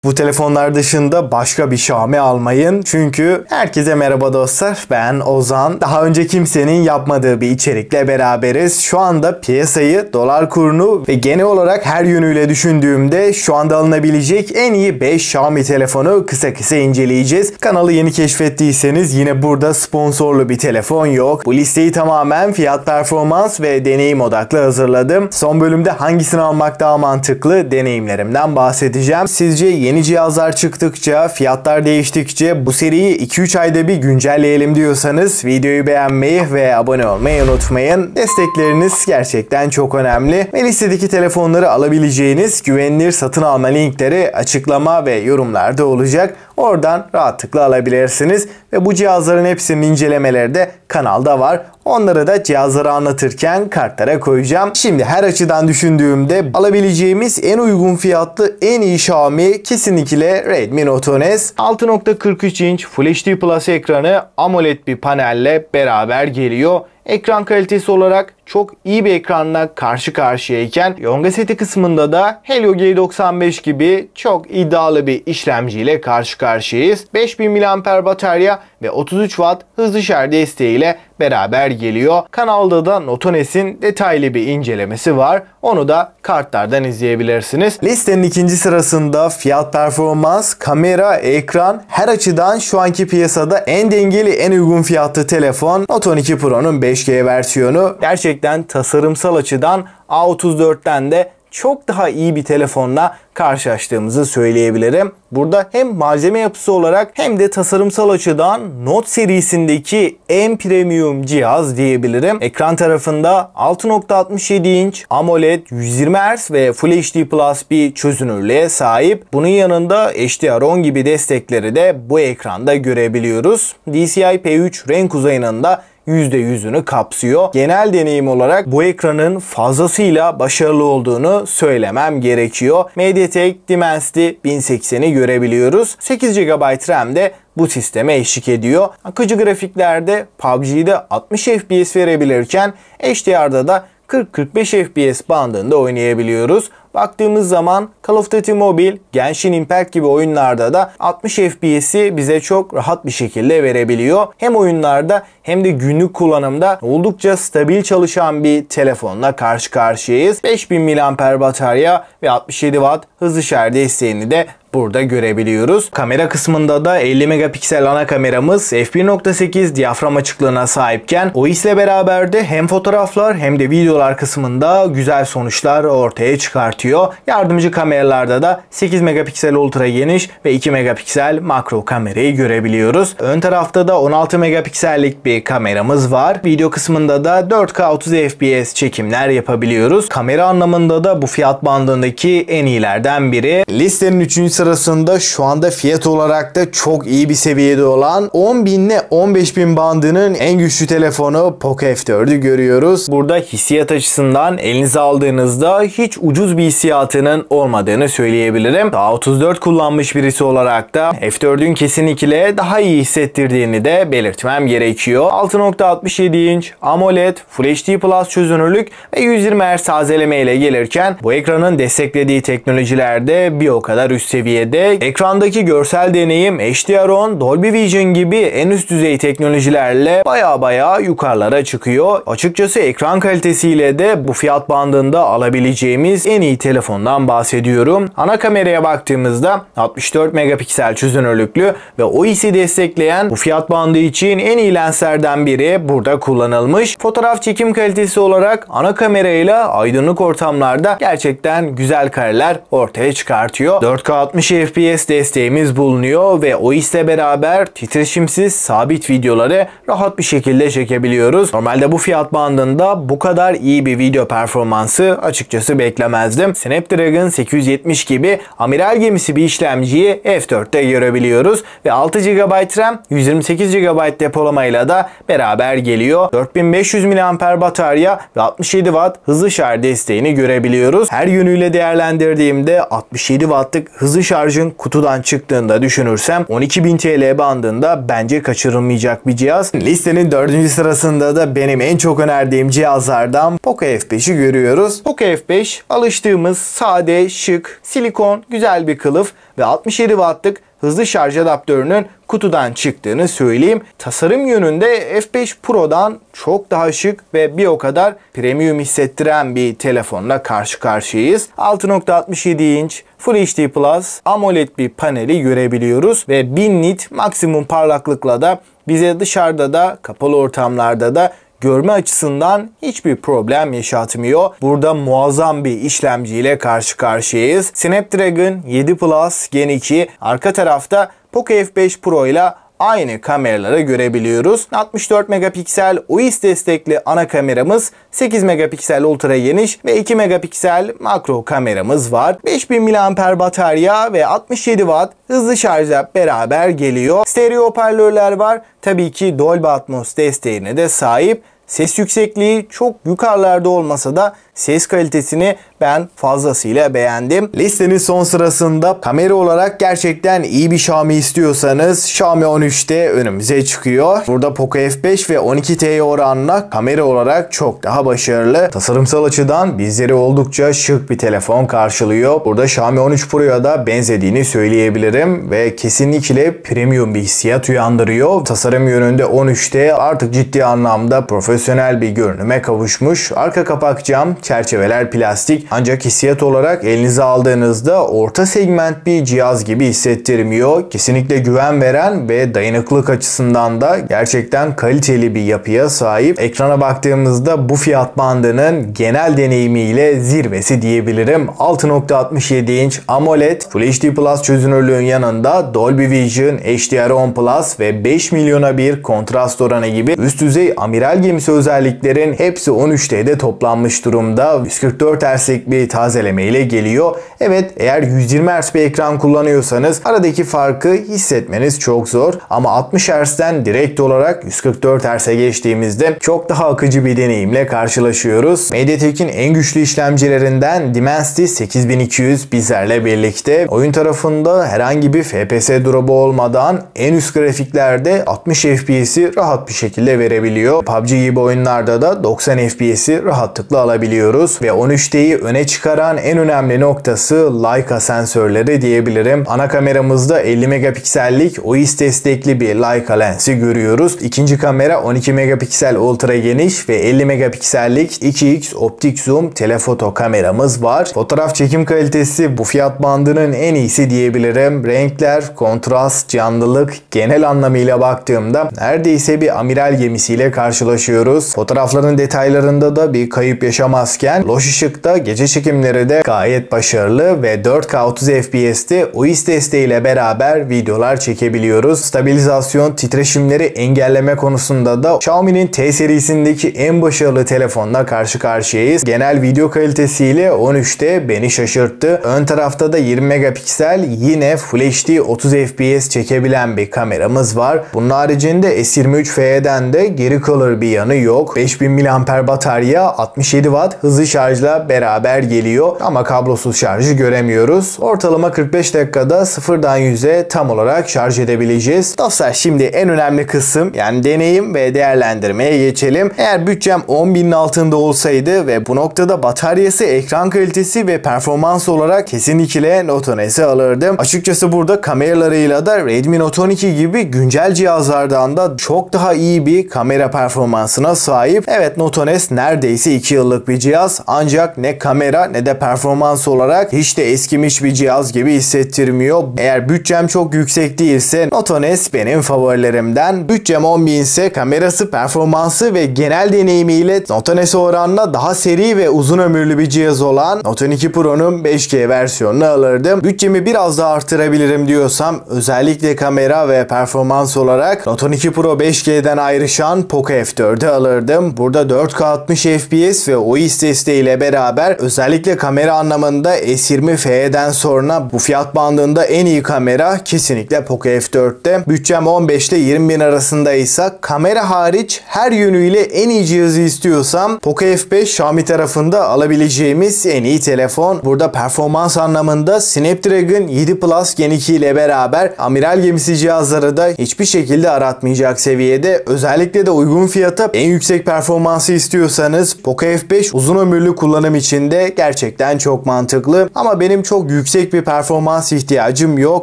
Bu telefonlar dışında başka bir Xiaomi almayın. Çünkü herkese merhaba dostlar. Ben Ozan. Daha önce kimsenin yapmadığı bir içerikle beraberiz. Şu anda piyasayı, dolar kurunu ve genel olarak her yönüyle düşündüğümde şu anda alınabilecek en iyi 5 Xiaomi telefonu kısa inceleyeceğiz. Kanalı yeni keşfettiyseniz yine burada sponsorlu bir telefon yok. Bu listeyi tamamen fiyat performans ve deneyim odaklı hazırladım. Son bölümde hangisini almak daha mantıklı deneyimlerimden bahsedeceğim. Sizce yeni cihazlar çıktıkça, fiyatlar değiştikçe bu seriyi 2-3 ayda bir güncelleyelim diyorsanız videoyu beğenmeyi ve abone olmayı unutmayın. Destekleriniz gerçekten çok önemli. Ve listedeki telefonları alabileceğiniz güvenilir satın alma linkleri açıklama ve yorumlarda olacak. Oradan rahatlıkla alabilirsiniz. Ve bu cihazların hepsinin incelemeleri de kanalda var. Onları da cihazları anlatırken kartlara koyacağım. Şimdi her açıdan düşündüğümde alabileceğimiz en uygun fiyatlı en iyi Xiaomi kesinlikle Redmi Note 10S. 6.43 inç Full HD Plus ekranı AMOLED bir panelle beraber geliyor. Ekran kalitesi olarak çok iyi bir ekranla karşı karşıyayken Yonga seti kısmında da Helio G95 gibi çok iddialı bir işlemciyle karşı karşıyayız. 5000 mAh batarya ve 33 Watt hızlı şarj desteğiyle beraber geliyor. Kanalda da Note 10S'in detaylı bir incelemesi var. Onu da kartlardan izleyebilirsiniz. Listenin ikinci sırasında fiyat performans, kamera, ekran her açıdan şu anki piyasada en dengeli, en uygun fiyatlı telefon Note 12 Pro'nun 5G versiyonu. Gerçekten tasarımsal açıdan A34'ten de çok daha iyi bir telefonla karşılaştığımızı söyleyebilirim. Burada hem malzeme yapısı olarak hem de tasarımsal açıdan Note serisindeki en premium cihaz diyebilirim. Ekran tarafında 6.67 inç AMOLED 120 Hz ve Full HD Plus bir çözünürlüğe sahip. Bunun yanında HDR10 gibi destekleri de bu ekranda görebiliyoruz. DCI-P3 renk uzayının da %100'ünü kapsıyor. Genel deneyim olarak bu ekranın fazlasıyla başarılı olduğunu söylemem gerekiyor. MediaTek Dimensity 1080'i görebiliyoruz. 8 GB RAM de bu sisteme eşlik ediyor. Akıcı grafiklerde PUBG'de 60 FPS verebilirken HDR'da da 40-45 FPS bandında oynayabiliyoruz. Baktığımız zaman Call of Duty Mobile, Genshin Impact gibi oyunlarda da 60 FPS'i bize çok rahat bir şekilde verebiliyor. Hem oyunlarda hem de günlük kullanımda oldukça stabil çalışan bir telefonla karşı karşıyayız. 5000 mAh batarya ve 67 Watt hızlı şarj desteğini de burada görebiliyoruz. Kamera kısmında da 50 megapiksel ana kameramız f1.8 diyafram açıklığına sahipken OIS ile beraber de hem fotoğraflar hem de videolar kısmında güzel sonuçlar ortaya çıkartıyor. Yardımcı kameralarda da 8 megapiksel ultra geniş ve 2 megapiksel makro kamerayı görebiliyoruz. Ön tarafta da 16 megapiksellik bir kameramız var. Video kısmında da 4K 30 FPS çekimler yapabiliyoruz. Kamera anlamında da bu fiyat bandındaki en iyilerden biri. Listenin 3. sırasında şu anda fiyat olarak da çok iyi bir seviyede olan 10.000 ile 15.000 bandının en güçlü telefonu Poco F4'ü görüyoruz. Burada hissiyat açısından elinize aldığınızda hiç ucuz bir hissiyatının olmadığını söyleyebilirim. A34 kullanmış birisi olarak da F4'ün kesinlikle daha iyi hissettirdiğini de belirtmem gerekiyor. 6.67 inç AMOLED Full HD Plus çözünürlük ve 120 Hz tazeleme ile gelirken bu ekranın desteklediği teknolojilerde bir o kadar üst seviyede. Ekrandaki görsel deneyim HDR10, Dolby Vision gibi en üst düzey teknolojilerle baya yukarılara çıkıyor. Açıkçası ekran kalitesiyle de bu fiyat bandında alabileceğimiz en iyi telefondan bahsediyorum. Ana kameraya baktığımızda 64 megapiksel çözünürlüklü ve OIS'i destekleyen bu fiyat bandı için en iyi lenslerden biri burada kullanılmış. Fotoğraf çekim kalitesi olarak ana kamerayla aydınlık ortamlarda gerçekten güzel kareler ortaya çıkartıyor. 4K 60 FPS desteğimiz bulunuyor ve OIS ile beraber titreşimsiz sabit videoları rahat bir şekilde çekebiliyoruz. Normalde bu fiyat bandında bu kadar iyi bir video performansı açıkçası beklemezdim. Snapdragon 870 gibi amiral gemisi bir işlemciyi F4'te görebiliyoruz ve 6 GB RAM, 128 GB depolamayla da beraber geliyor. 4500 mAh batarya ve 67 Watt hızlı şarj desteğini görebiliyoruz. Her yönüyle değerlendirdiğimde 67 Watt'lık hızlı şarjın kutudan çıktığında düşünürsem 12.000 TL bandında bence kaçırılmayacak bir cihaz. Listenin 4. sırasında da benim en çok önerdiğim cihazlardan Poco F5'i görüyoruz. Poco F5 alıştığımız sade, şık, silikon, güzel bir kılıf ve 67 wattlık hızlı şarj adaptörünün kutudan çıktığını söyleyeyim. Tasarım yönünde F5 Pro'dan çok daha şık ve bir o kadar premium hissettiren bir telefonla karşı karşıyayız. 6.67 inç Full HD Plus AMOLED bir paneli görebiliyoruz ve 1000 nit maksimum parlaklıkla da bize dışarıda da kapalı ortamlarda da görme açısından hiçbir problem yaşatmıyor. Burada muazzam bir işlemciyle karşı karşıyayız. Snapdragon 7 Plus Gen 2, arka tarafta Poco F5 Pro ile aynı kameraları görebiliyoruz. 64 megapiksel OIS destekli ana kameramız, 8 megapiksel ultra geniş ve 2 megapiksel makro kameramız var. 5000 mAh batarya ve 67 watt hızlı şarjla beraber geliyor. Stereo hoparlörler var. Tabii ki Dolby Atmos desteğine de sahip. Ses yüksekliği çok yukarılarda olmasa da ses kalitesini ben fazlasıyla beğendim. Listenin son sırasında kamera olarak gerçekten iyi bir Xiaomi istiyorsanız Xiaomi 13'te önümüze çıkıyor. Burada Poco F5 ve 12T oranla kamera olarak çok daha başarılı. Tasarımsal açıdan bizleri oldukça şık bir telefon karşılıyor. Burada Xiaomi 13 Pro'ya da benzediğini söyleyebilirim ve kesinlikle premium bir hissiyat uyandırıyor. Tasarım yönünde 13'te artık ciddi anlamda profesyonel bir görünüme kavuşmuş. Arka kapak cam, çerçeveler plastik, ancak hissiyat olarak elinize aldığınızda orta segment bir cihaz gibi hissettirmiyor. Kesinlikle güven veren ve dayanıklılık açısından da gerçekten kaliteli bir yapıya sahip. Ekrana baktığımızda bu fiyat bandının genel deneyimiyle zirvesi diyebilirim. 6.67 inç AMOLED, Full HD Plus çözünürlüğün yanında Dolby Vision, HDR10 Plus ve 5 milyona bir kontrast oranı gibi üst düzey amiral gemisi özelliklerin hepsi 13T'de toplanmış durumda. 144 Hz'lik bir tazeleme ile geliyor. Evet, eğer 120 Hz bir ekran kullanıyorsanız aradaki farkı hissetmeniz çok zor. Ama 60 Hz'den direkt olarak 144 Hz'e geçtiğimizde çok daha akıcı bir deneyimle karşılaşıyoruz. MediaTek'in en güçlü işlemcilerinden Dimensity 8200 bizlerle birlikte. Oyun tarafında herhangi bir FPS drop'u olmadan en üst grafiklerde 60 FPS'i rahat bir şekilde verebiliyor. PUBG gibi oyunlarda da 90 FPS'i rahatlıkla alabiliyoruz ve 13T'yi öne çıkaran en önemli noktası Leica sensörleri diyebilirim. Ana kameramızda 50 megapiksellik OIS destekli bir Leica lensi görüyoruz. İkinci kamera 12 megapiksel ultra geniş ve 50 megapiksellik 2x optik zoom telefoto kameramız var. Fotoğraf çekim kalitesi bu fiyat bandının en iyisi diyebilirim. Renkler, kontrast, canlılık genel anlamıyla baktığımda neredeyse bir amiral gemisiyle karşılaşıyoruz. Fotoğrafların detaylarında da bir kayıp yaşamazken loş ışıkta gece çekimleri de gayet başarılı ve 4K 30 FPS'te OIS desteğiyle beraber videolar çekebiliyoruz. Stabilizasyon, titreşimleri engelleme konusunda da Xiaomi'nin T serisindeki en başarılı telefonla karşı karşıyayız. Genel video kalitesiyle 13'te beni şaşırttı. Ön tarafta da 20 megapiksel yine Full HD 30 FPS çekebilen bir kameramız var. Bunun haricinde S23 FE'den de geri kalır bir yanı yok. 5000 mAh batarya, 67 Watt hızlı şarjla beraber geliyor ama kablosuz şarjı göremiyoruz. Ortalama 45 dakikada sıfırdan 100'e tam olarak şarj edebileceğiz. Dostlar, şimdi en önemli kısım yani deneyim ve değerlendirmeye geçelim. Eğer bütçem 10.000'in altında olsaydı ve bu noktada bataryası, ekran kalitesi ve performans olarak kesinlikle Note 10S'i alırdım. Açıkçası burada kameralarıyla da Redmi Note 12 gibi güncel cihazlardan da çok daha iyi bir kamera performansına sahip. Evet, Note 10S neredeyse 2 yıllık bir cihaz ancak ne kamera ne de performans olarak hiç de eskimiş bir cihaz gibi hissettirmiyor. Eğer bütçem çok yüksek değilse Note 10S benim favorilerimden. Bütçem 10.000 ise kamerası, performansı ve genel deneyimiyle Note 10S oranla daha seri ve uzun ömürlü bir cihaz olan Note 12 Pro'nun 5G versiyonunu alırdım. Bütçemi biraz daha artırabilirim diyorsam özellikle kamera ve performans olarak Note 12 Pro 5G'den ayrışan Poco F4'ü 14'e alırdım. Burada 4K 60 FPS ve OIS desteğiyle beraber özellikle kamera anlamında S20FE'den sonra bu fiyat bandında en iyi kamera kesinlikle Poco F4'te. Bütçem 15 ile 20 bin arasındaysa kamera hariç her yönüyle en iyi cihazı istiyorsam Poco F5 Xiaomi tarafında alabileceğimiz en iyi telefon. Burada performans anlamında Snapdragon 7 Plus Gen 2 ile beraber amiral gemisi cihazları da hiçbir şekilde aratmayacak seviyede. Özellikle de uygun fiyata en yüksek performansı istiyorsanız Poco F5 uzun ömürlü kullanım için de gerçekten çok mantıklı. Ama benim çok yüksek bir performans ihtiyacım yok.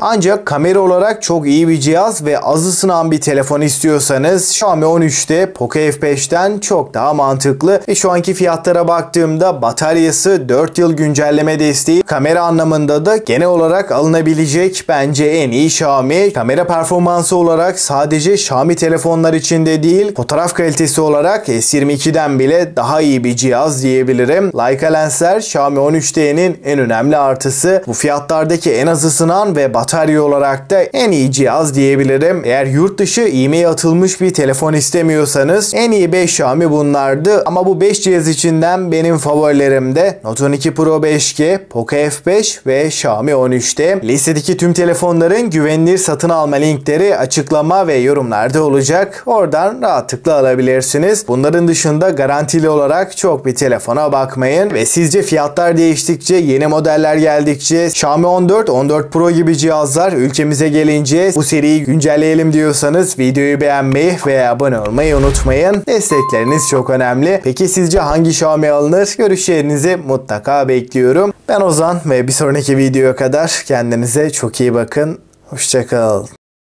Ancak kamera olarak çok iyi bir cihaz ve az ısınan bir telefon istiyorsanız Xiaomi 13'te Poco F5'ten çok daha mantıklı. Ve şu anki fiyatlara baktığımda bataryası 4 yıl güncelleme desteği, kamera anlamında da genel olarak alınabilecek bence en iyi Xiaomi. Kamera performansı olarak sadece Xiaomi telefonlar içinde değil, fotoğraf kalitesi olarak S22'den bile daha iyi bir cihaz diyebilirim. Leica lensler Xiaomi 13T'nin en önemli artısı. Bu fiyatlardaki en az ısınan ve batarya olarak da en iyi cihaz diyebilirim. Eğer yurt dışı IMEI atılmış bir telefon istemiyorsanız en iyi 5 Xiaomi bunlardı. Ama bu 5 cihaz içinden benim favorilerim de Note 12 Pro 5G, Poco F5 ve Xiaomi 13T. Listedeki tüm telefonların güvenilir satın alma linkleri açıklama ve yorumlarda olacak. Oradan rahatlıkla alabilirsiniz. Bunların dışında garantili olarak çok bir telefona bakmayın. Ve sizce fiyatlar değiştikçe, yeni modeller geldikçe, Xiaomi 14, 14 Pro gibi cihazlar ülkemize gelince bu seriyi güncelleyelim diyorsanız videoyu beğenmeyi ve abone olmayı unutmayın. Destekleriniz çok önemli. Peki sizce hangi Xiaomi alınır? Görüşlerinizi mutlaka bekliyorum. Ben Ozan ve bir sonraki videoya kadar kendinize çok iyi bakın. Hoşça kalın.